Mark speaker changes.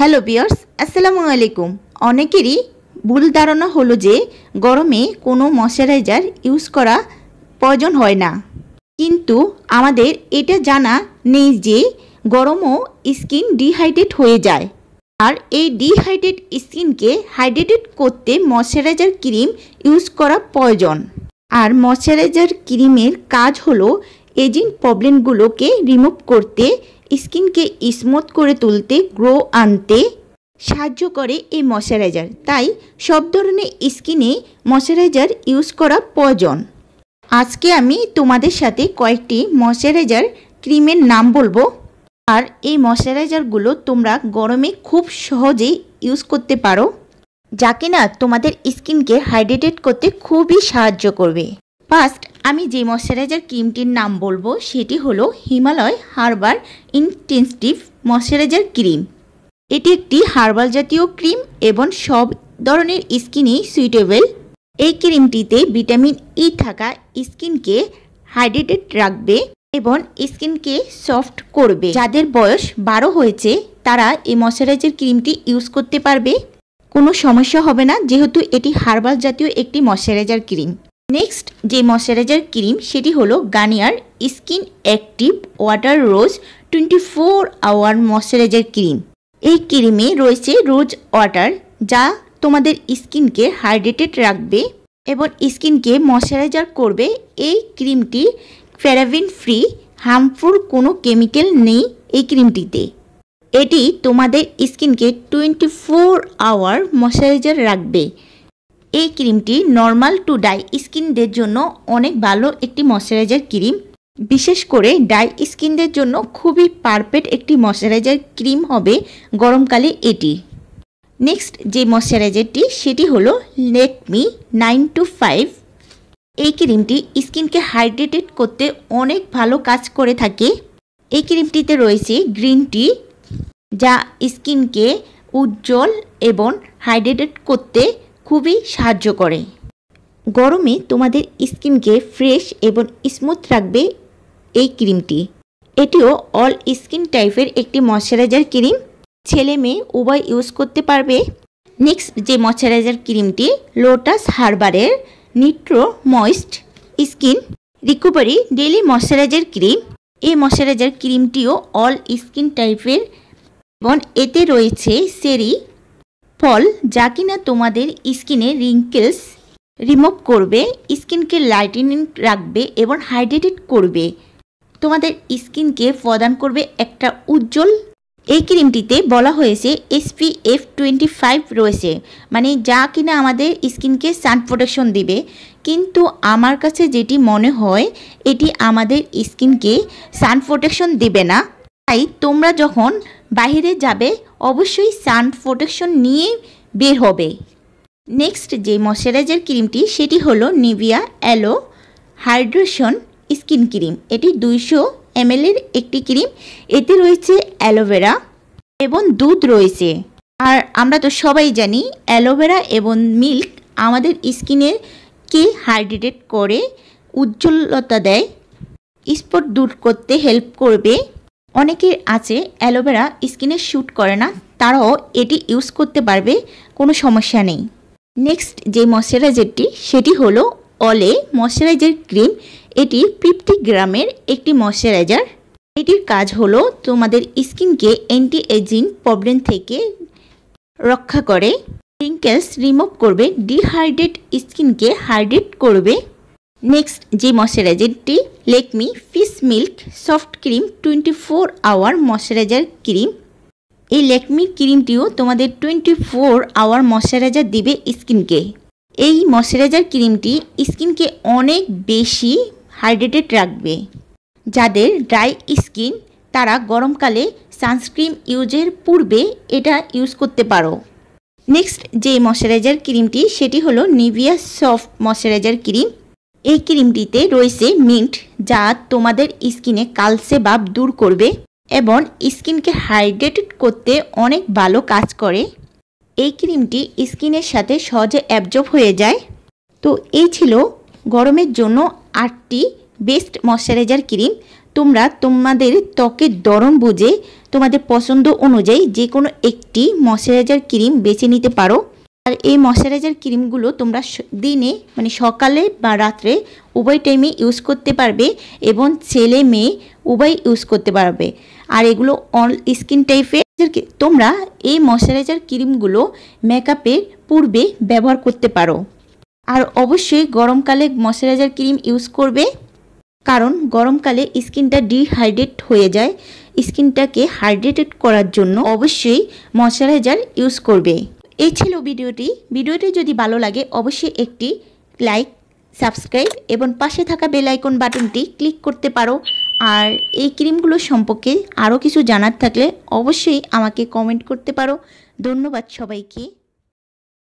Speaker 1: Hello viewers, আসসালামু আলাইকুম। অনেকেরই ভুল ধারণা হলো যে গরমে কোনো ময়শ্চারাইজার ইউজ করা প্রয়োজন হয় না, কিন্তু আমাদের এটা জানা নেই যে গরমও স্কিন ডিহাইড্রেট হয়ে যায়। আর এই ডিহাইড্রেট স্কিনকে হাইড্রেটেড করতে ময়শ্চারাইজার ক্রিম ইউজ করা প্রয়োজন। আর ময়শ্চারাইজার ক্রিমের কাজ হলো এজিং প্রবলেমগুলোকে রিমুভ করতে, স্কিনকে স্মুথ করে তুলতে, গ্লো আনতে সাহায্য করে এই ময়শ্চারাইজার। তাই সব ধরনের স্কিনে ময়শ্চারাইজার ইউজ করা প্রয়োজন। আজকে আমি তোমাদের সাথে কয়েকটি ময়শ্চারাইজার ক্রিমের নাম বলবো। আর এই ময়শ্চারাইজারগুলো তোমরা গরমে খুব সহজেই ইউজ করতে পারো, যা কিনা তোমাদের স্কিনকে হাইড্রেটেড করতে খুবই সাহায্য করবে। ফার্স্ট আমি যে ময়শ্চারাইজার ক্রিমটির নাম বলবো সেটি হলো Himalaya herbal intensive moisturiser cream. এটি একটি হার্বাল জাতীয় ক্রিম এবং সব ধরনের স্কিনেই সুইটেবল। এই ক্রিমটিতে ভিটামিন ই থাকা স্কিনকে হাইড্রেটেড রাখবে এবং স্কিনকে সফট করবে। যাদের বয়স 12 হয়েছে তারা এই ময়শ্চারাইজার ক্রিমটি ইউজ করতে পারবে, কোনো সমস্যা হবে না, যেহেতু এটি হার্বাল জাতীয় একটি ময়শ্চারাইজার ক্রিম। নেক্সট যে ময়শ্চারাইজার ক্রিম সেটি হলো Garnier skin active water rose 24 hour moisturiser cream. এই ক্রিমে রয়েছে রোজ ওয়াটার, যা তোমাদের স্কিনকে হাইড্রেটেড রাখবে এবং স্কিনকে ময়শ্চারাইজার করবে। এই ক্রিমটি প্যারাবেন ফ্রি, হার্মফুল কোনো কেমিক্যাল নেই এই ক্রিমটিতে। এটি তোমাদের স্কিনকে 24 আওয়ার ময়শ্চারাইজার রাখবে। এই ক্রিমটি নর্মাল টু ডাই স্কিনদের জন্য অনেক ভালো একটি ময়শ্চারাইজার ক্রিম। বিশেষ করে ডাই স্কিনদের জন্য খুবই পারফেক্ট একটি ময়শ্চারাইজার ক্রিম হবে গরমকালে এটি। নেক্সট যে ময়শ্চারাইজারটি সেটি হলো ল্যাকমি 925। এই ক্রিমটি স্কিনকে হাইড্রেটেড করতে অনেক ভালো কাজ করে থাকে। এই ক্রিমটিতে রয়েছে গ্রিন টি, যা স্কিনকে উজ্জ্বল এবং হাইড্রেটেড করতে খুবই সাহায্য করে। গরমে তোমাদের স্কিনকে ফ্রেশ এবং স্মুথ রাখবে এই ক্রিমটি। এটিও অল স্কিন টাইপের একটি ময়শ্চারাইজার ক্রিম, ছেলে মেয়ে উভয় ইউজ করতে পারবে। নেক্সট যে ময়শ্চারাইজার ক্রিমটি লোটাস হার্বালের nitro moist skin recovery daily moisturiser cream. এই ময়শ্চারাইজার ক্রিমটিও অল স্কিন টাইপের এবং এতে রয়েছে চেরি ফল, যা কিনা তোমাদের স্কিনে রিঙ্কেলস রিমুভ করবে, স্কিনকে লাইটেনিং রাখবে এবং হাইড্রেটেড করবে, তোমাদের স্কিনকে প্রদান করবে একটা উজ্জ্বল। এই ক্রিমটিতে বলা হয়েছে SPF 25 রয়েছে, মানে যা কিনা আমাদের স্কিনকে সান প্রোটেকশন দিবে। কিন্তু আমার কাছে যেটি মনে হয় এটি আমাদের স্কিনকে সান প্রোটেকশন দিবে না। তাই তোমরা যখন বাইরে যাবে অবশ্যই সান প্রোটেকশন নিয়ে বের হবে। নেক্সট যে ময়শ্চারাইজার ক্রিমটি সেটি হলো Nivea aloe hydration skin cream. এটি 200 ml এর একটি ক্রিম। এতে রয়েছে অ্যালোভেরা এবং দুধ রয়েছে। আর আমরা তো সবাই জানি অ্যালোভেরা এবং মিল্ক আমাদের স্কিনের কে হাইড্রেটেড করে, উজ্জ্বলতা দেয়, স্পট দূর করতে হেল্প করবে। অনেকের আছে অ্যালোভেরা স্কিনে শ্যুট করে না, তারাও এটি ইউজ করতে পারবে, কোনো সমস্যা নেই। নেক্সট যে ময়শ্চারাইজারটি সেটি হলো অলে ময়শ্চারাইজার ক্রিম। এটি 50 গ্রামের একটি ময়শ্চারাইজার। এটির কাজ হলো তোমাদের স্কিনকে অ্যান্টি এজিং প্রবলেম থেকে রক্ষা করে, রিঙ্কেলস রিমুভ করবে, ডিহাইড্রেট স্কিনকে হাইড্রেট করবে। নেক্সট যে ময়শ্চারাইজারটি Lakme peach milk soft cream 24 hour moisturiser cream. এই ল্যাকমি ক্রিমটিও তোমাদের 24 আওয়ার ময়শ্চারাইজার দিবে স্কিনকে। এই ময়শ্চারাইজার ক্রিমটি স্কিনকে অনেক বেশি হাইড্রেটেড রাখবে। যাদের ড্রাই স্কিন তারা গরমকালে সানস্ক্রিন ইউজের পূর্বে এটা ইউজ করতে পারো। নেক্সট যে ময়শ্চারাইজার ক্রিমটি সেটি হলো নিভিয়া সফট ময়শ্চারাইজার ক্রিম। এই ক্রিমটিতে রয়েছে মিন্ট, যা তোমাদের স্কিনে কালচে ভাব দূর করবে এবং স্কিনকে হাইড্রেটেড করতে অনেক ভালো কাজ করে। এই ক্রিমটি স্কিনের সাথে সহজে অ্যাবজর্ব হয়ে যায়। তো এই ছিল গরমের জন্য 8টি বেস্ট ময়শ্চারাইজার ক্রিম। তোমরা তোমাদের ত্বকের ধরন বুঝে তোমাদের পছন্দ অনুযায়ী যে কোনো একটি ময়শ্চারাইজার ক্রিম বেছে নিতে পারো। আর এই ময়শ্চারাইজার ক্রিমগুলো তোমরা দিনে মানে সকালে বা রাত্রে উভয় টাইমে ইউজ করতে পারবে এবং ছেলে মেয়ে উভয় ইউজ করতে পারবে। আর এগুলো অল স্কিন টাইপের। তোমরা এই ময়শ্চারাইজার ক্রিমগুলো মেকআপের পূর্বে ব্যবহার করতে পারো। আর অবশ্যই গরমকালে ময়শ্চারাইজার ক্রিম ইউজ করবে, কারণ গরমকালে স্কিনটা ডিহাইড্রেট হয়ে যায়। স্কিনটাকে হাইড্রেটেড করার জন্য অবশ্যই ময়শ্চারাইজার ইউজ করবে। এই ছিল ভিডিওটি যদি ভালো লাগে অবশ্যই একটি লাইক, সাবস্ক্রাইব এবং পাশে থাকা বেল আইকন বাটনটি ক্লিক করতে পারো। আর এই ক্রিমগুলো সম্পর্কে আরও কিছু জানার থাকলে অবশ্যই আমাকে কমেন্ট করতে পারো। ধন্যবাদ সবাইকে।